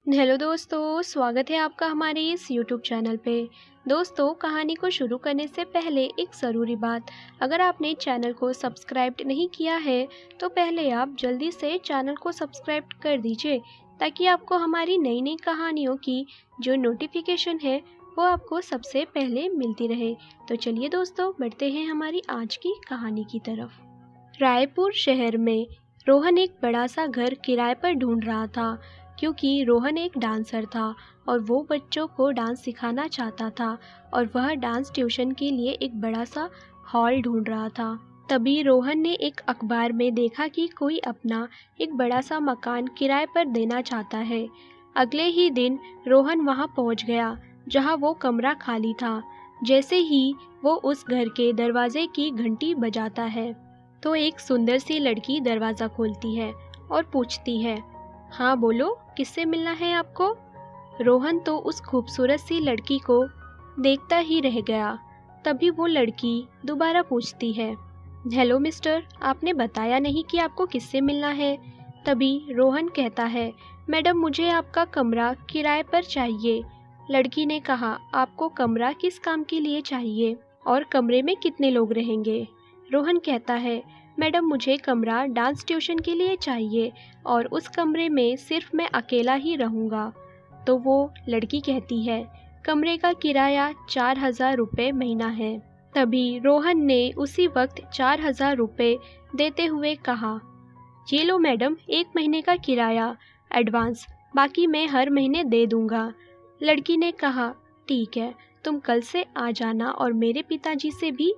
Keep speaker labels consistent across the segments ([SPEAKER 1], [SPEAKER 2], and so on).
[SPEAKER 1] Hello दोस्तों, स्वागत है आपका हमारे इस यूट्यूब चैनल पे। दोस्तों, कहानी को शुरू करने से पहले एक ज़रूरी बात, अगर आपने चैनल को सब्सक्राइब नहीं किया है तो पहले आप जल्दी से चैनल को सब्सक्राइब कर दीजिए ताकि आपको हमारी नई नई कहानियों की जो नोटिफिकेशन है वो आपको सबसे पहले मिलती रहे। तो चलिए दोस्तों, बढ़ते हैं हमारी आज की कहानी की तरफ। रायपुर शहर में रोहन एक बड़ा सा घर किराए पर ढूंढ रहा था, क्योंकि रोहन एक डांसर था और वो बच्चों को डांस सिखाना चाहता था और वह डांस ट्यूशन के लिए एक बड़ा सा हॉल ढूंढ रहा था। तभी रोहन ने एक अखबार में देखा कि कोई अपना एक बड़ा सा मकान किराए पर देना चाहता है। अगले ही दिन रोहन वहां पहुंच गया जहां वो कमरा खाली था। जैसे ही वो उस घर के दरवाजे की घंटी बजाता है तो एक सुंदर सी लड़की दरवाज़ा खोलती है और पूछती है, हाँ बोलो, किससे मिलना है आपको। रोहन तो उस खूबसूरत सी लड़की को देखता ही रह गया। तभी वो लड़की दोबारा पूछती है, हेलो मिस्टर, आपने बताया नहीं कि आपको किससे मिलना है। तभी रोहन कहता है, मैडम मुझे आपका कमरा किराए पर चाहिए। लड़की ने कहा, आपको कमरा किस काम के लिए चाहिए और कमरे में कितने लोग रहेंगे। रोहन कहता है, मैडम मुझे कमरा डांस ट्यूशन के लिए चाहिए और उस कमरे में सिर्फ मैं अकेला ही रहूँगा। तो वो लड़की कहती है, कमरे का किराया 4,000 रुपये महीना है। तभी रोहन ने उसी वक्त 4,000 रुपये देते हुए कहा, ये लो मैडम, 1 महीने का किराया एडवांस, बाकी मैं हर महीने दे दूँगा। लड़की ने कहा, ठीक है, तुम कल से आ जाना और मेरे पिताजी से भी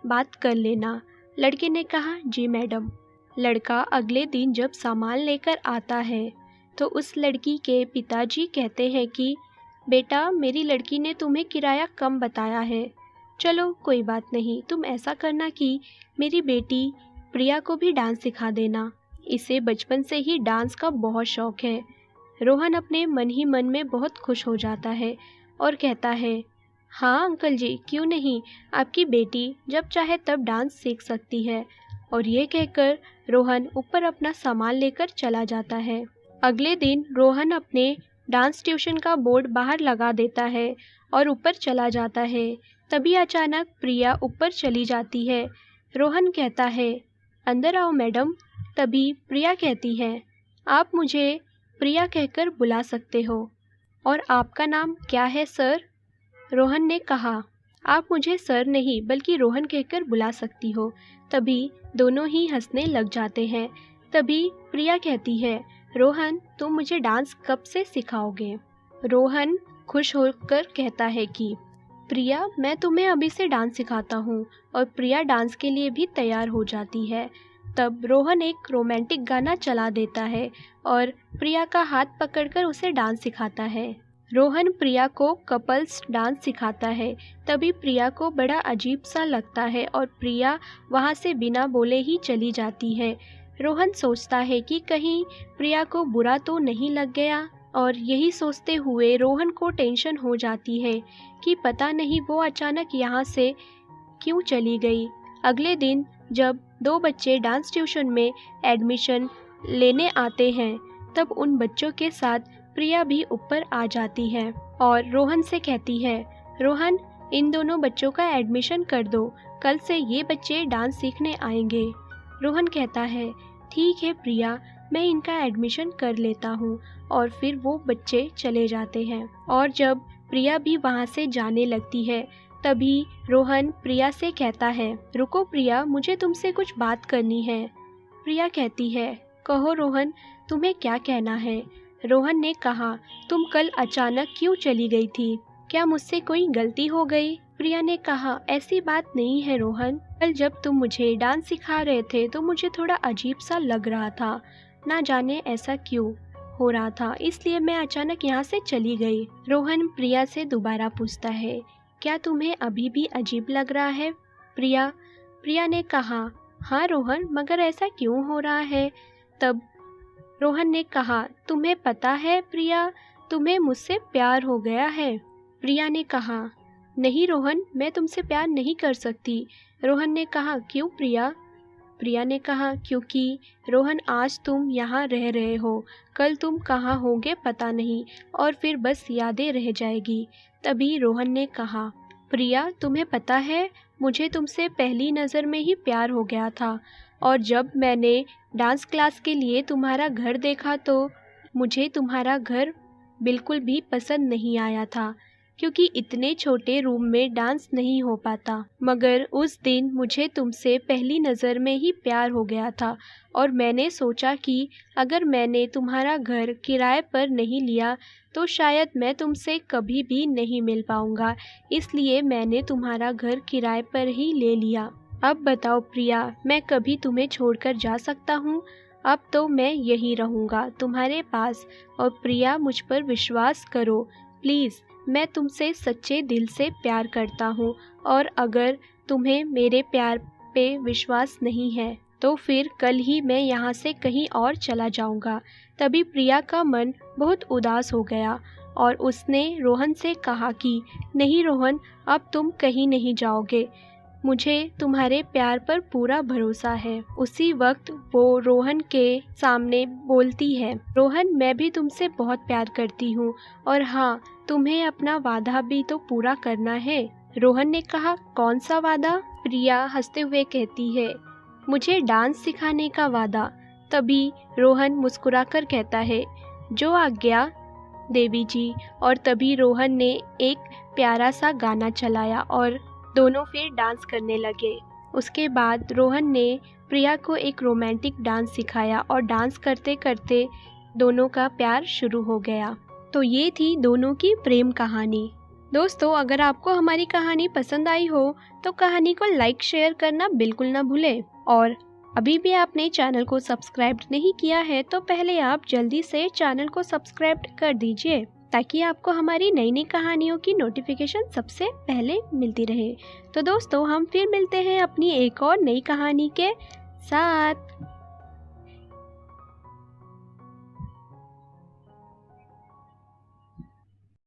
[SPEAKER 1] बात कर लेना। लड़के ने कहा, जी मैडम। लड़का अगले दिन जब सामान लेकर आता है तो उस लड़की के पिताजी कहते हैं कि बेटा, मेरी लड़की ने तुम्हें किराया कम बताया है। चलो कोई बात नहीं, तुम ऐसा करना कि मेरी बेटी प्रिया को भी डांस सिखा देना, इसे बचपन से ही डांस का बहुत शौक है। रोहन अपने मन ही मन में बहुत खुश हो जाता है और कहता है, हाँ अंकल जी, क्यों नहीं, आपकी बेटी जब चाहे तब डांस सीख सकती है। और ये कहकर रोहन ऊपर अपना सामान लेकर चला जाता है। अगले दिन रोहन अपने डांस ट्यूशन का बोर्ड बाहर लगा देता है और ऊपर चला जाता है। तभी अचानक प्रिया ऊपर चली जाती है। रोहन कहता है, अंदर आओ मैडम। तभी प्रिया कहती है, आप मुझे प्रिया कहकर बुला सकते हो। और आपका नाम क्या है सर। रोहन ने कहा, आप मुझे सर नहीं बल्कि रोहन कहकर बुला सकती हो। तभी दोनों ही हंसने लग जाते हैं। तभी प्रिया कहती है, रोहन तुम मुझे डांस कब से सिखाओगे। रोहन खुश होकर कहता है कि प्रिया, मैं तुम्हें अभी से डांस सिखाता हूँ। और प्रिया डांस के लिए भी तैयार हो जाती है। तब रोहन एक रोमांटिक गाना चला देता है और प्रिया का हाथ पकड़कर उसे डांस सिखाता है। रोहन प्रिया को कपल्स डांस सिखाता है। तभी प्रिया को बड़ा अजीब सा लगता है और प्रिया वहाँ से बिना बोले ही चली जाती है। रोहन सोचता है कि कहीं प्रिया को बुरा तो नहीं लग गया, और यही सोचते हुए रोहन को टेंशन हो जाती है कि पता नहीं वो अचानक यहाँ से क्यों चली गई। अगले दिन जब 2 बच्चे डांस ट्यूशन में एडमिशन लेने आते हैं तब उन बच्चों के साथ प्रिया भी ऊपर आ जाती है और रोहन से कहती है, रोहन इन दोनों बच्चों का एडमिशन कर दो, कल से ये बच्चे डांस सीखने आएंगे। रोहन कहता है, ठीक है प्रिया, मैं इनका एडमिशन कर लेता हूँ। और फिर वो बच्चे चले जाते हैं। और जब प्रिया भी वहाँ से जाने लगती है तभी रोहन प्रिया से कहता है, रुको प्रिया, मुझे तुमसे कुछ बात करनी है। प्रिया कहती है, कहो रोहन, तुम्हें क्या कहना है। रोहन ने कहा, तुम कल अचानक क्यों चली गई थी, क्या मुझसे कोई गलती हो गई। प्रिया ने कहा, ऐसी बात नहीं है रोहन, कल जब तुम मुझे डांस सिखा रहे थे तो मुझे थोड़ा अजीब सा लग रहा था, ना जाने ऐसा क्यों हो रहा था, इसलिए मैं अचानक यहाँ से चली गई। रोहन प्रिया से दोबारा पूछता है, क्या तुम्हें अभी भी अजीब लग रहा है। प्रिया ने कहा, हाँ रोहन, मगर ऐसा क्यों हो रहा है। तब रोहन ने कहा, तुम्हें पता है प्रिया, तुम्हें मुझसे प्यार हो गया है। प्रिया ने कहा, नहीं रोहन, मैं तुमसे प्यार नहीं कर सकती। रोहन ने कहा, क्यों प्रिया। प्रिया ने कहा, क्योंकि रोहन आज तुम यहाँ रह रहे हो, कल तुम कहाँ होगे पता नहीं, और फिर बस यादें रह जाएगी। तभी रोहन ने कहा, प्रिया तुम्हें पता है, मुझे तुमसे पहली नज़र में ही प्यार हो गया था, और जब मैंने डांस क्लास के लिए तुम्हारा घर देखा तो मुझे तुम्हारा घर बिल्कुल भी पसंद नहीं आया था, क्योंकि इतने छोटे रूम में डांस नहीं हो पाता। मगर उस दिन मुझे तुमसे पहली नज़र में ही प्यार हो गया था, और मैंने सोचा कि अगर मैंने तुम्हारा घर किराए पर नहीं लिया तो शायद मैं तुमसे कभी भी नहीं मिल पाऊँगा, इसलिए मैंने तुम्हारा घर किराए पर ही ले लिया। अब बताओ प्रिया, मैं कभी तुम्हें छोड़कर जा सकता हूँ? अब तो मैं यहीं रहूँगा तुम्हारे पास, और प्रिया मुझ पर विश्वास करो प्लीज़, मैं तुमसे सच्चे दिल से प्यार करता हूँ, और अगर तुम्हें मेरे प्यार पे विश्वास नहीं है तो फिर कल ही मैं यहाँ से कहीं और चला जाऊँगा। तभी प्रिया का मन बहुत उदास हो गया और उसने रोहन से कहा कि नहीं रोहन, अब तुम कहीं नहीं जाओगे, मुझे तुम्हारे प्यार पर पूरा भरोसा है। उसी वक्त वो रोहन के सामने बोलती है, रोहन मैं भी तुमसे बहुत प्यार करती हूँ, और हाँ तुम्हें अपना वादा भी तो पूरा करना है। रोहन ने कहा, कौन सा वादा? प्रिया हंसते हुए कहती है, मुझे डांस सिखाने का वादा। तभी रोहन मुस्कुराकर कहता है, जो आज्ञा देवी जी। और तभी रोहन ने एक प्यारा सा गाना चलाया और दोनों फिर डांस करने लगे। उसके बाद रोहन ने प्रिया को एक रोमांटिक डांस सिखाया और डांस करते करते दोनों का प्यार शुरू हो गया। तो ये थी दोनों की प्रेम कहानी। दोस्तों, अगर आपको हमारी कहानी पसंद आई हो तो कहानी को लाइक शेयर करना बिल्कुल ना भूलें, और अभी भी आपने चैनल को सब्सक्राइब नहीं किया है तो पहले आप जल्दी से चैनल को सब्सक्राइब कर दीजिए, ताकि आपको हमारी नई नई कहानियों की नोटिफिकेशन सबसे पहले मिलती रहे। तो दोस्तों, हम फिर मिलते हैं अपनी एक और नई कहानी के साथ।